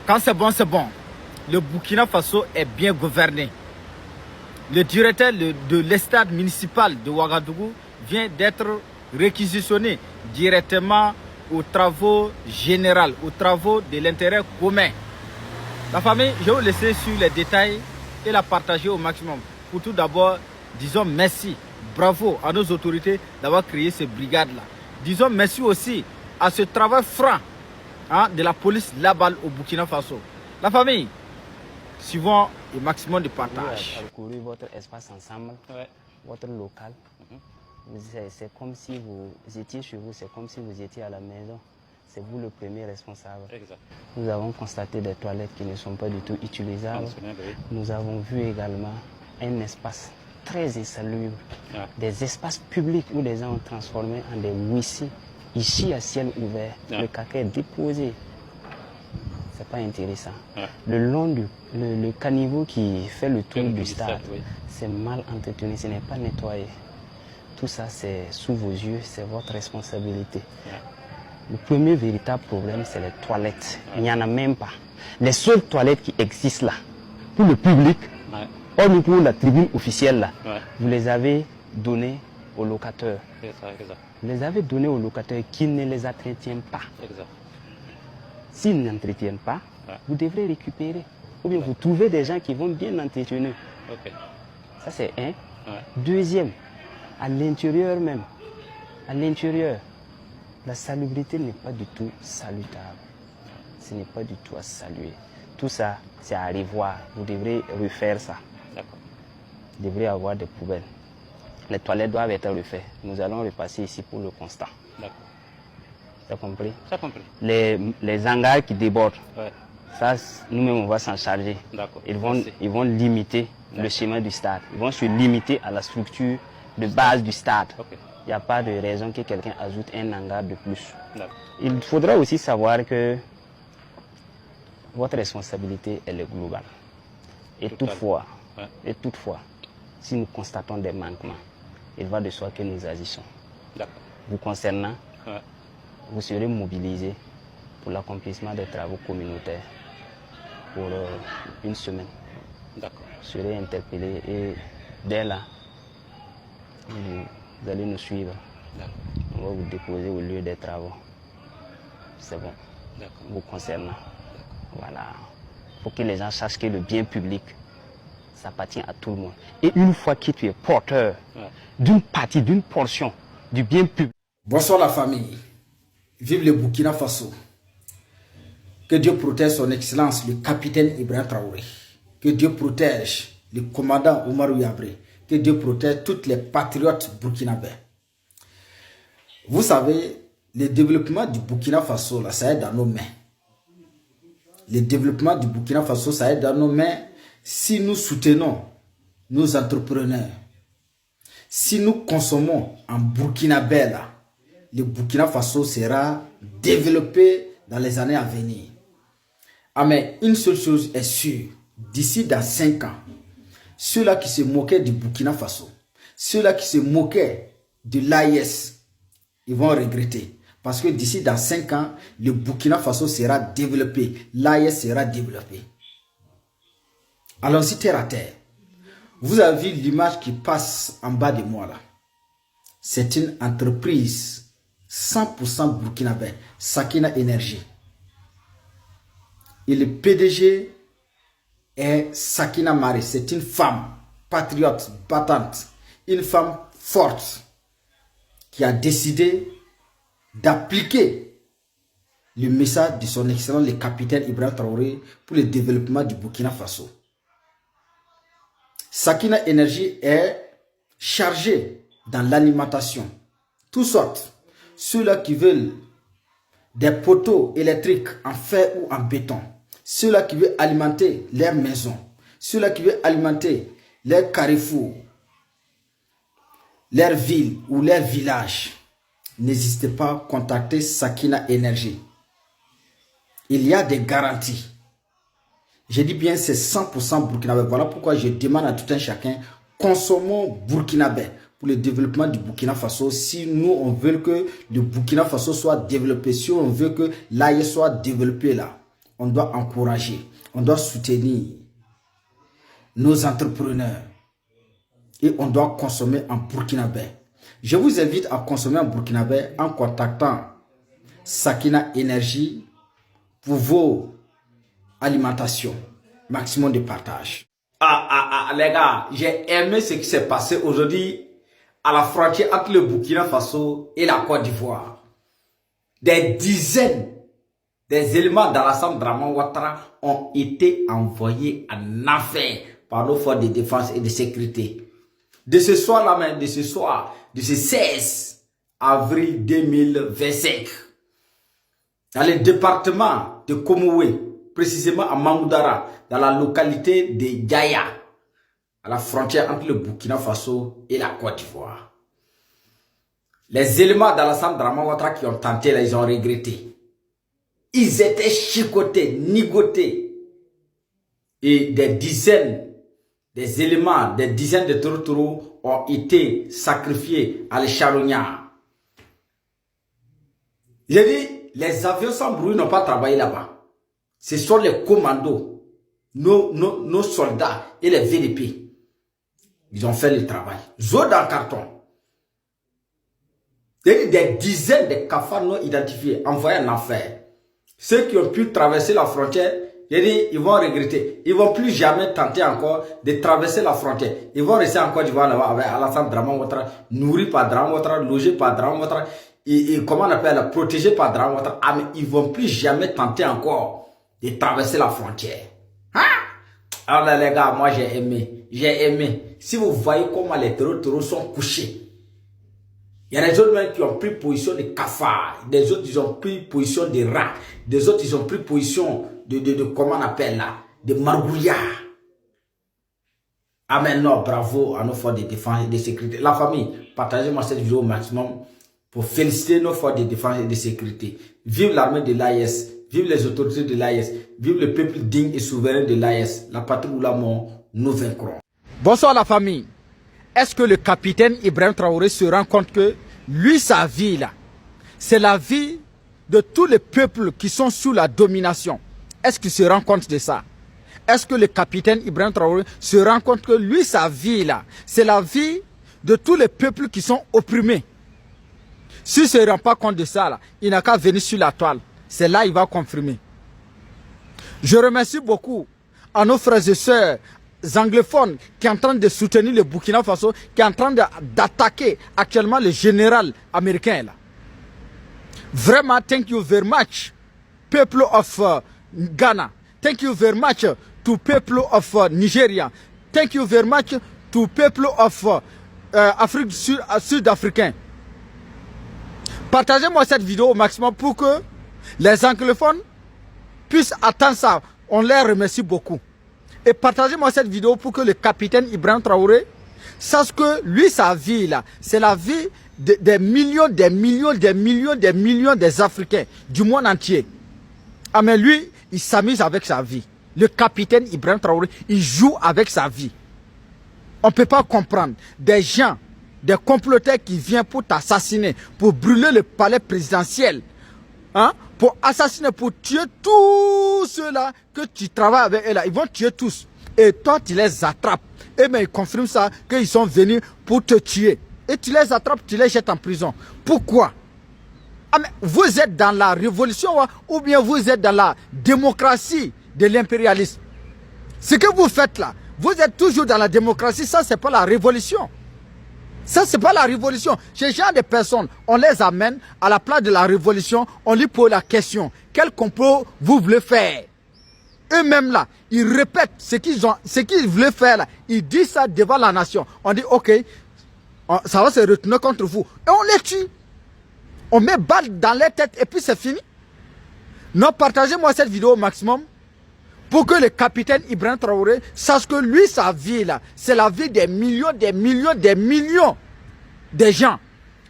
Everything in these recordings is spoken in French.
Quand c'est bon, c'est bon. Le Burkina Faso est bien gouverné. Le directeur de l'estade municipal de Ouagadougou vient d'être réquisitionné directement aux travaux généraux, aux travaux de l'intérêt commun. La famille, je vais vous laisser sur les détails et la partager au maximum. Pour tout d'abord, disons merci, bravo à nos autorités d'avoir créé ces brigades-là. Disons merci aussi à ce travail franc de la police là-bas au Burkina Faso. La famille, suivons le maximum de partage. Vous avez parcouru votre espace ensemble, votre local. C'est comme si vous étiez chez vous, c'est comme si vous étiez à la maison. C'est vous le premier responsable. Exact. Nous avons constaté des toilettes qui ne sont pas du tout utilisables. Nous avons vu également un espace très insalubre. Des espaces publics où les gens ont transformé en des WC. Ici, à ciel ouvert, le caca est déposé. C'est pas intéressant. Le long du le caniveau qui fait le tour du stade, c'est mal entretenu, ce n'est pas nettoyé. Tout ça, c'est sous vos yeux, c'est votre responsabilité. Le premier véritable problème, c'est les toilettes. Il n'y en a même pas. Les seules toilettes qui existent là, pour le public, hormis pour la tribune officielle là, vous les avez données aux locataires. Vous les avez données aux locataires qui ne les entretiennent pas. S'ils n'entretiennent pas, vous devrez récupérer. Ou bien vous trouvez des gens qui vont bien entretenir. Ça c'est un. Deuxième, à l'intérieur même, à l'intérieur, la salubrité n'est pas du tout salutable. Ce n'est pas du tout à saluer. Tout ça, c'est à revoir. Vous devrez refaire ça. Vous devrez avoir des poubelles. Les toilettes doivent être refaites. Nous allons repasser ici pour le constat. Tu as compris? J'ai compris. Les hangars qui débordent, ça, nous-mêmes, on va s'en charger. Ils vont limiter le chemin du stade. Ils vont se limiter à la structure de base du stade. Il n'y a pas de raison que quelqu'un ajoute un hangar de plus. Il faudra aussi savoir que votre responsabilité, elle est globale. Et toutefois, si nous constatons des manquements, il va de soi que nous agissons. Vous concernant, vous serez mobilisés pour l'accomplissement des travaux communautaires pour une semaine. Vous serez interpellés et dès là, vous allez nous suivre. On va vous déposer au lieu des travaux. C'est bon. Vous concernant. Voilà. Il faut que les gens sachent que le bien public, ça appartient à tout le monde. Et une fois que tu es porteur d'une partie, d'une portion du bien public. Bonsoir la famille. Vive le Burkina Faso. Que Dieu protège son excellence, le capitaine Ibrahim Traoré. Que Dieu protège le commandant Oumarou Yabré. Que Dieu protège toutes les patriotes burkinabés. Vous savez, le développement du Burkina Faso, là, ça est dans nos mains. Le développement du Burkina Faso, ça est dans nos mains si nous soutenons nos entrepreneurs. Si nous consommons en burkinabé, là, le Burkina Faso sera développé dans les années à venir. Ah mais une seule chose est sûre, d'ici dans 5 ans, ceux-là qui se moquaient du Burkina Faso, ceux-là qui se moquaient de l'AIS, ils vont regretter. Parce que d'ici dans 5 ans, le Burkina Faso sera développé, l'AIS sera développé. Allons-y terre à terre. Vous avez vu l'image qui passe en bas de moi là. C'est une entreprise 100% burkinabé, Sakina Energy. Et le PDG est Sakina Mari. C'est une femme patriote, battante, une femme forte qui a décidé d'appliquer le message de son excellence, le capitaine Ibrahim Traoré, pour le développement du Burkina Faso. Sakina Energy est chargée dans l'alimentation, toutes sortes. Ceux-là qui veulent des poteaux électriques en fer ou en béton. Ceux-là qui veulent alimenter leurs maisons. Ceux-là qui veulent alimenter leurs carrefours, leurs villes ou leurs villages. N'hésitez pas à contacter Sakina Energy. Il y a des garanties. Je dis bien c'est 100% burkinabé. Voilà pourquoi je demande à tout un chacun, consommons burkinabé pour le développement du Burkina Faso. Si nous on veut que le Burkina Faso soit développé, si on veut que l'AIS soit développé là, on doit encourager, on doit soutenir nos entrepreneurs et on doit consommer en burkinabé. Je vous invite à consommer en burkinabé en contactant Sakina Énergie pour vos alimentations. Maximum de partage. Les gars, j'ai aimé ce qui s'est passé aujourd'hui à la frontière entre le Burkina Faso et la Côte d'Ivoire. Des dizaines des éléments d'Alassane Draman Ouattara ont été envoyés en affaire par nos forces de défense et de sécurité. De ce soir-là même, de ce 16 avril 2025, dans le département de Komoué, précisément à Mamoudara, dans la localité de Gaya, à la frontière entre le Burkina Faso et la Côte d'Ivoire. Les éléments d'Alassane Draman Ouattara qui ont tenté, là, ils ont regretté. Ils étaient chicotés, nigotés. Et des dizaines de tourtereaux ont été sacrifiés à l'écharognard. J'ai dit, les avions sans bruit n'ont pas travaillé là-bas. Ce sont les commandos, nos soldats et les VDP. Ils ont fait le travail. Zo dans le carton. Des dizaines de cafards non identifiés envoyés en enfer. Ceux qui ont pu traverser la frontière, j'ai dit, ils vont regretter. Ils ne vont plus jamais tenter encore de traverser la frontière. Ils vont rester en Côte d'Ivoire là-bas avec Alassane Draman Ouattara, nourri par Draman Ouattara, logé par Draman Ouattara, et comment on appelle, protégé par Draman Ouattara. Ah, mais ils ne vont plus jamais tenter encore de traverser la frontière. Hein? Alors là, les gars, moi j'ai aimé. J'ai aimé. Si vous voyez comment les terreaux sont couchés. Il y a des autres même qui ont pris position de cafards. Des autres, ils ont pris position de rats. Des autres, ils ont pris position de comment on appelle là, de margouillards. Ah mais non, bravo à nos forces de défense et de sécurité. La famille, partagez-moi cette vidéo au maximum pour féliciter nos forces de défense et de sécurité. Vive l'armée de l'AES, vive les autorités de l'AES, vive le peuple digne et souverain de l'AES. La patrie ou la mort, nous vaincrons. Bonsoir la famille. Est-ce que le capitaine Ibrahim Traoré se rend compte que lui, sa vie là, c'est la vie de tous les peuples qui sont sous la domination? Est-ce qu'il se rend compte de ça? Est-ce que le capitaine Ibrahim Traoré se rend compte que lui, sa vie là, c'est la vie de tous les peuples qui sont opprimés? S'il ne se rend pas compte de ça, là, il n'a qu'à venir sur la toile. C'est là qu'il va confirmer. Je remercie beaucoup à nos frères et sœurs anglophones qui sont en train de soutenir le Burkina Faso, qui est en train d'attaquer actuellement le général américain. Là. Vraiment, thank you very much, people of Ghana. Thank you very much to people of Nigeria. Thank you very much to people of Afrique sud-africaine. Partagez-moi cette vidéo au maximum pour que les anglophones puissent attendre ça. On les remercie beaucoup. Et partagez-moi cette vidéo pour que le capitaine Ibrahim Traoré sache que lui, sa vie là, c'est la vie des millions des Africains du monde entier. Ah mais lui, il s'amuse avec sa vie. Le capitaine Ibrahim Traoré, il joue avec sa vie. On ne peut pas comprendre des gens, des comploteurs qui viennent pour t'assassiner, pour brûler le palais présidentiel, hein, pour assassiner, pour tuer tous ceux-là que tu travailles avec eux là. Ils vont tuer tous. Et toi, tu les attrapes. Et mais ils confirment ça, qu'ils sont venus pour te tuer. Et tu les attrapes, tu les jettes en prison. Pourquoi? Ah, mais vous êtes dans la révolution ou bien vous êtes dans la démocratie de l'impérialisme. Ce que vous faites là, vous êtes toujours dans la démocratie, ça c'est pas la révolution. Ça c'est pas la révolution. Ces gens de personnes, on les amène à la place de la révolution, on lui pose la question, quel complot vous voulez faire? Eux-mêmes là, ils répètent ce qu'ils voulaient faire là, ils disent ça devant la nation. On dit ok, ça va se retourner contre vous. Et on les tue. On met balle dans les têtes et puis c'est fini. Non, partagez-moi cette vidéo au maximum pour que le capitaine Ibrahim Traoré sache que lui, sa vie là, c'est la vie des millions de gens.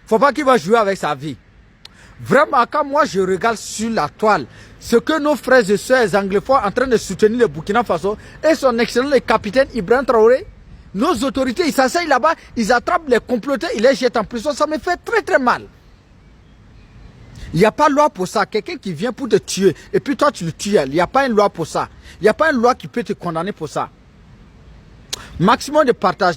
Faut pas qu'il va jouer avec sa vie. Vraiment, quand moi je regarde sur la toile, ce que nos frères et sœurs anglophones en train de soutenir le Burkina Faso et son excellent le capitaine Ibrahim Traoré, nos autorités, ils s'asseyent là-bas, ils attrapent les comploteurs, ils les jettent en prison, ça me fait très très mal. Il n'y a pas de loi pour ça. Quelqu'un qui vient pour te tuer et puis toi tu le tues. Il n'y a pas une loi pour ça. Il n'y a pas une loi qui peut te condamner pour ça. Maximum de partage.